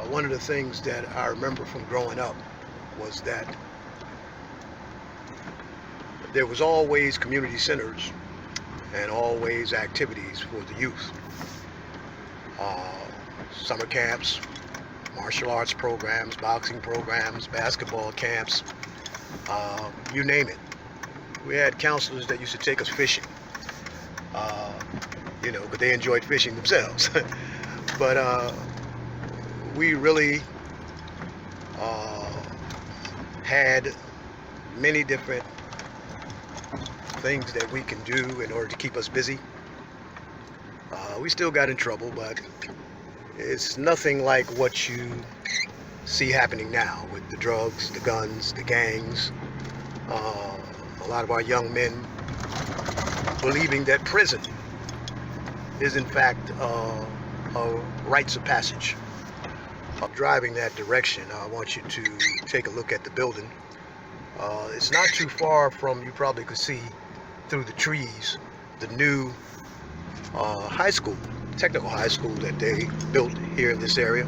One of the things that I remember from growing up was that there was always community centers and always activities for the youth. Uh, Summer camps, martial arts programs, boxing programs, basketball camps, you name it. We had counselors that used to take us fishing, uh, but they enjoyed fishing themselves. But we really uh, had many different things that we can do in order to keep us busy. We still got in trouble, but it's nothing like what you see happening now with the drugs, the guns, the gangs. A lot of our young men believing that prison is in fact a rites of passage. Driving that direction, I want you to take a look at the building. It's not too far from, you probably could see through the trees, the new high school, technical high school that they built here in this area.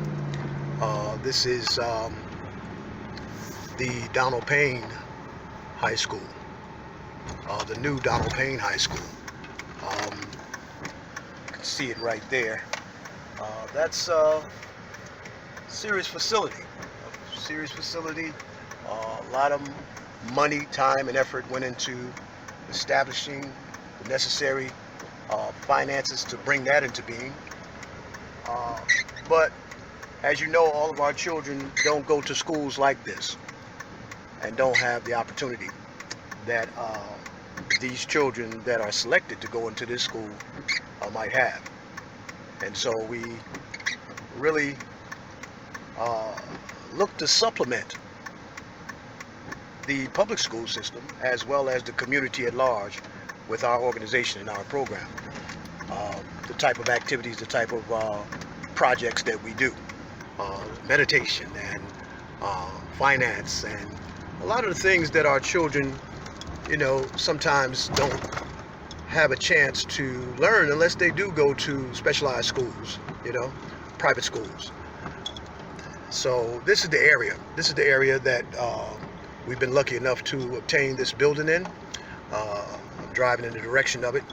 This is the Donald Payne High School, the new Donald Payne High School. You can see it right there. That's a serious facility. A lot of money, time, and effort went into establishing the necessary finances to bring that into being. But as you know, all of our children don't go to schools like this and don't have the opportunity that these children that are selected to go into this school might have. And so we really look to supplement the public school system as well as the community at large with our organization and our program. The type of activities, the type of projects that we do, meditation and finance, and a lot of the things that our children, sometimes don't have a chance to learn unless they do go to specialized schools, private schools. So this is the area. This is the area that we've been lucky enough to obtain this building in. I'm driving in the direction of it.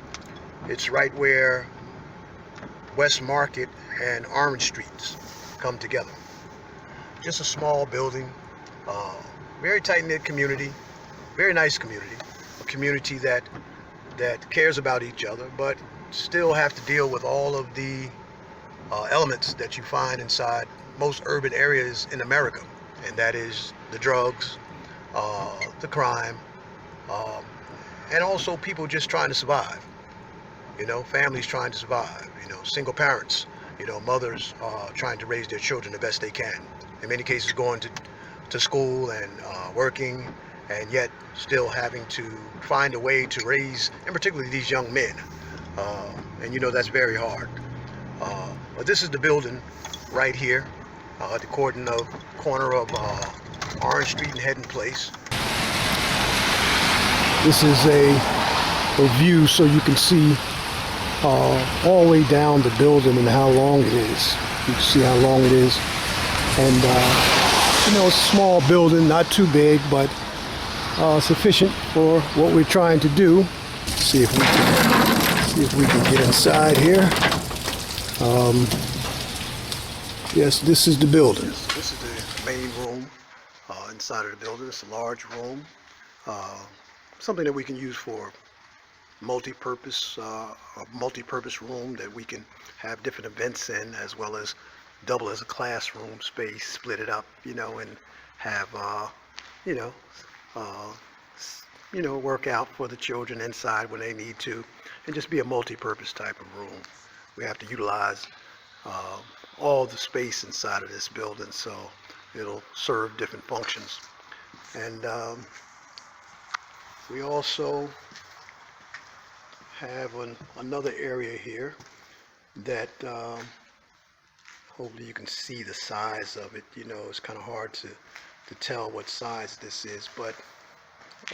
It's right where West Market and Orange Streets come together. Just a small building, very tight-knit community, very nice community, a community that cares about each other, but still have to deal with all of the elements that you find inside most urban areas in America, and that is the drugs, the crime, and also people just trying to survive. Families trying to survive. Single parents. Mothers trying to raise their children the best they can. In many cases, going to school and working, and yet still having to find a way to raise, and particularly these young men. And that's very hard. But this is the building right here, at the corner of Orange Street and Hedden Place. This is a view so you can see all the way down the building and how long it is. You can see how long it is. And, it's a small building, not too big, but sufficient for what we're trying to do. See if we can get inside here. Yes, this is the building. This is the main room inside of the building. It's a large room. Something that we can use for multi-purpose room that we can have different events in, as well as double as a classroom space, split it up, and have work out for the children inside when they need to, and just be a multi-purpose type of room. We have to utilize all the space inside of this building, so it'll serve different functions. And we also have another area here that hopefully you can see the size of it. It's kind of hard to tell what size this is, but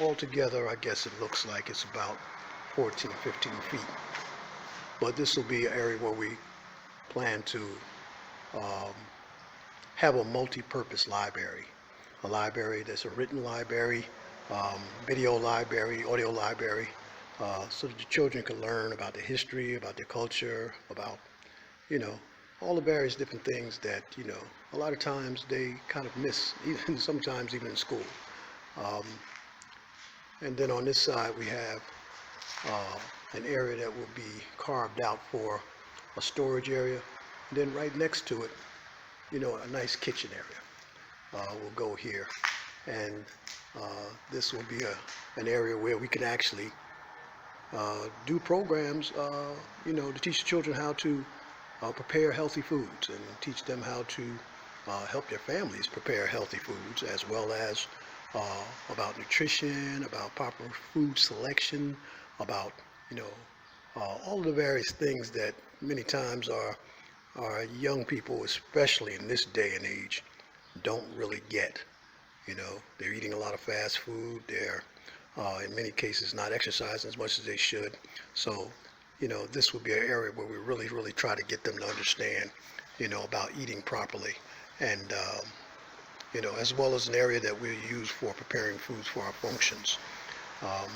altogether I guess it looks like it's about 14 or 15 feet. But this will be an area where we plan to have a multi-purpose library, a library that's a written library, video library, audio library, so that the children can learn about the history, about their culture, about, you know, all the various different things that, a lot of times they kind of miss, even sometimes even in school. Um, and then on this side we have an area that will be carved out for a storage area. And then right next to it, a nice kitchen area will go here. And this will be an area where we can actually do programs, to teach children how to prepare healthy foods and teach them how to help their families prepare healthy foods, as well as about nutrition, about proper food selection, about, you know, all of the various things that many times our young people, especially in this day and age, don't really get. They're eating a lot of fast food. They're, in many cases, not exercising as much as they should. So, this would be an area where we really, really try to get them to understand, about eating properly. And, as well as an area that we use for preparing foods for our functions. Um,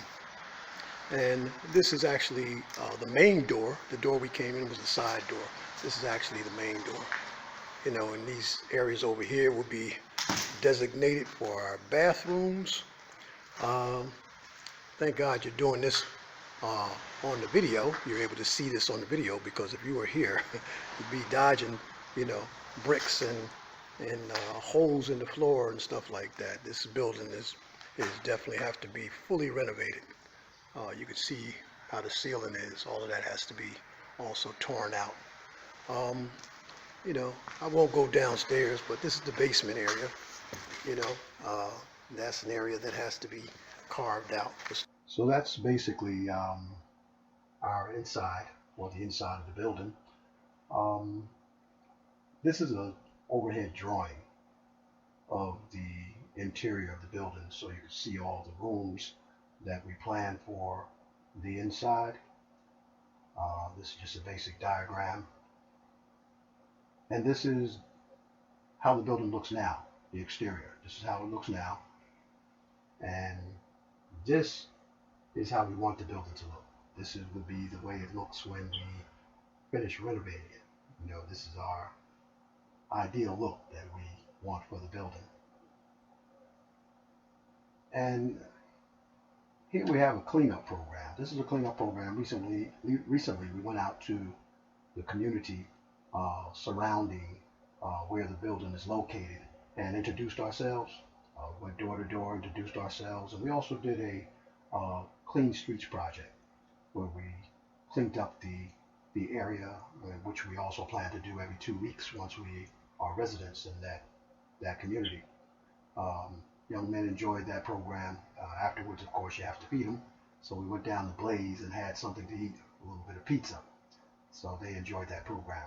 and this is actually the main door. The door we came in was the side door. This is actually the main door. And these areas over here will be designated for our bathrooms. Um, thank God you're doing this on the video. You're able to see this on the video, because if you were here, you'd be dodging, bricks and holes in the floor and stuff like that. This building is definitely have to be fully renovated. You can see how the ceiling is. All of that has to be also torn out. Um, I won't go downstairs, but this is the basement area. You know, uh, that's an area that has to be carved out. So that's basically our inside, or the inside of the building. Um, this is an overhead drawing of the interior of the building, so you can see all the rooms that we plan for the inside. This is just a basic diagram, and this is how the building looks now, the exterior. This is how it looks now, and this is how we want the building to look. This would be the way it looks when we finish renovating it. This is our ideal look that we want for the building. And here we have a cleanup program. This is a cleanup program. Recently we went out to the community surrounding where the building is located and introduced ourselves. Went door to door, introduced ourselves, and we also did a clean streets project where we cleaned up the area, which we also plan to do every 2 weeks once we are residents in that community. Young men enjoyed that program. Afterwards, of course, you have to feed them. So we went down to Blaze and had something to eat, a little bit of pizza. So they enjoyed that program.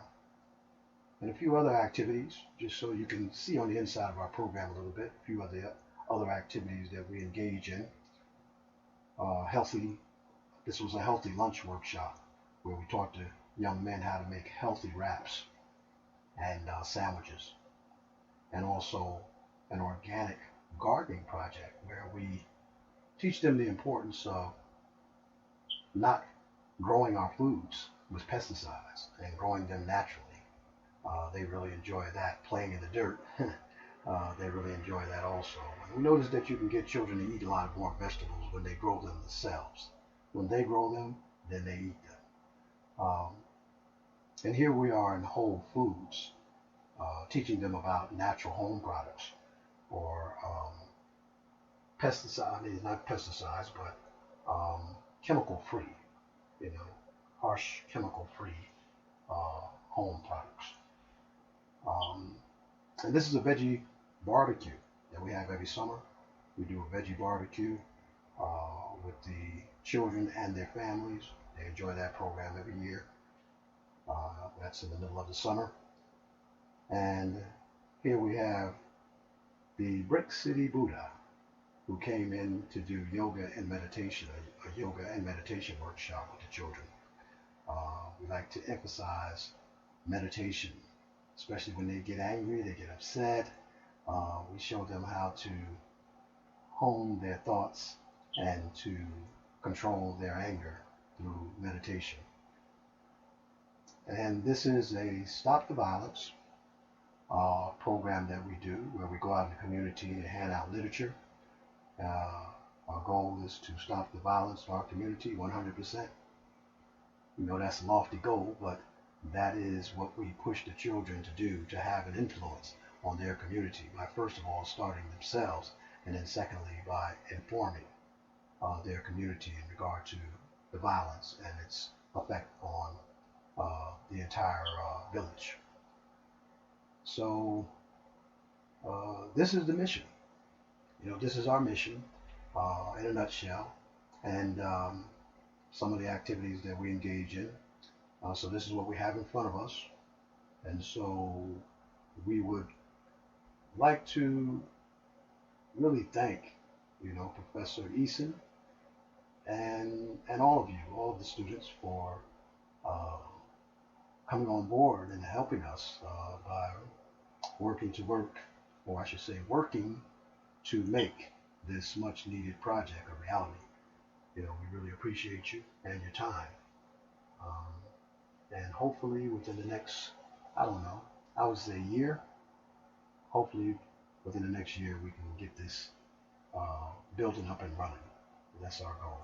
And a few other activities, just so you can see on the inside of our program a little bit, a few other activities that we engage in. This was a healthy lunch workshop where we taught the young men how to make healthy wraps and sandwiches. And also an organic gardening project where we teach them the importance of not growing our foods with pesticides and growing them naturally. They really enjoy that, playing in the dirt. They really enjoy that also. And we notice that you can get children to eat a lot more vegetables when they grow them themselves. When they grow them, then they eat them. And here we are in Whole Foods, teaching them about natural home products, or pesticides, not pesticides, but chemical free, harsh chemical free home products. And this is a veggie barbecue that we have every summer. We do a veggie barbecue with the children and their families. They enjoy that program every year. That's in the middle of the summer. And here we have the Brick City Buddha, who came in to do yoga and meditation, a yoga and meditation workshop with the children. We like to emphasize meditation especially when they get angry, they get upset. We show them how to hone their thoughts and to control their anger through meditation. And this is a Stop the Violence program that we do where we go out in the community and hand out literature. Uh, our goal is to stop the violence in our community 100%. You know, that's a lofty goal, but that is what we push the children to do, to have an influence on their community by first of all starting themselves, and then secondly by informing their community in regard to the violence and its effect on the entire village. So this is the mission. You know, this is our mission in a nutshell, and some of the activities that we engage in. So this is what we have in front of us, and so we would like to really thank, you know, Professor Eason and all of you, all of the students, for uh, coming on board and helping us by working to work, or I should say, working to make this much needed project a reality. You know, we really appreciate you and your time. Um, and hopefully within the next, I don't know, I would say year, hopefully within the next year we can get this building up and running. That's our goal.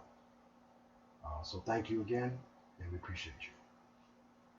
So thank you again, and we appreciate you.